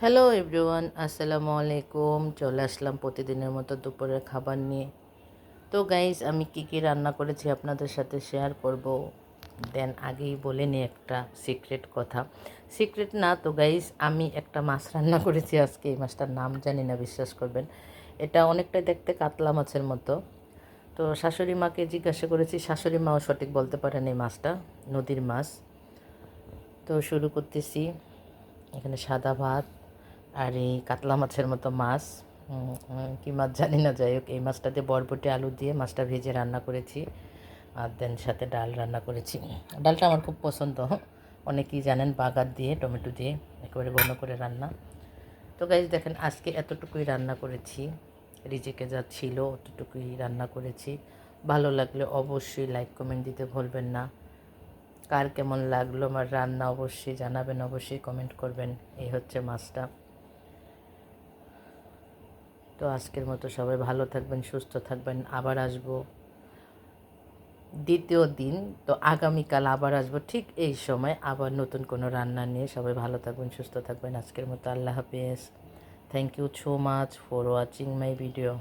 Hello everyone, আসসালামু আলাইকুম। চলে আসলাম প্রতিদিনের মতো দুপুরের খাবার নিয়ে। তো গাইজ, আমি কি কি রান্না করেছি আপনাদের সাথে শেয়ার করব। দেন আগেই বলে নিই একটা সিক্রেট কথা। সিক্রেট না তো গাইজ, আমি একটা মাছ রান্না করেছি আজকে। এই মাছটার নাম জানি না, বিশ্বাস করবেন। এটা অনেকটাই দেখতে কাতলা মাছের মতো। তো শাশুড়ি মাকে জিজ্ঞাসা করেছি, শাশুড়ি মাও সঠিক বলতে পারেন এই মাছটা নদীর মাছ। তো শুরু করতেছি। এখানে সাদা ভাত আর এই কাতলা মাছের মতো মাছ, কী মাছ জানি না, যাই হোক এই মাছটা দিয়ে বরবটি আলু দিয়ে মাছটা ভেজে রান্না করেছি। আর দেন সাথে ডাল রান্না করেছি। ডালটা আমার খুব পছন্দ, অনেকেই জানেন, বাগার দিয়ে টমেটো দিয়ে একেবারে ঘন করে রান্না। তো গাইজ দেখেন, আজকে এতটুকুই রান্না করেছি। রিজিকে যা ছিল অতটুকুই রান্না করেছি। ভালো লাগলে অবশ্যই লাইক কমেন্ট দিতে ভুলবেন না। কার কেমন লাগলো আমার রান্না অবশ্যই জানাবেন, অবশ্যই কমেন্ট করবেন। এই হচ্ছে মাছটা। তো আজকের মতো সবাই ভালো থাকবেন, সুস্থ থাকবেন। আবার আসবো দ্বিতীয় দিন। তো আগামীকাল আবার আসবো ঠিক এই সময়, আবার নতুন কোনো রান্না নিয়ে। সবাই ভালো থাকবেন, সুস্থ থাকবেন। আজকের মতো আল্লাহ হাফেজ। Thank you so much for watching my video.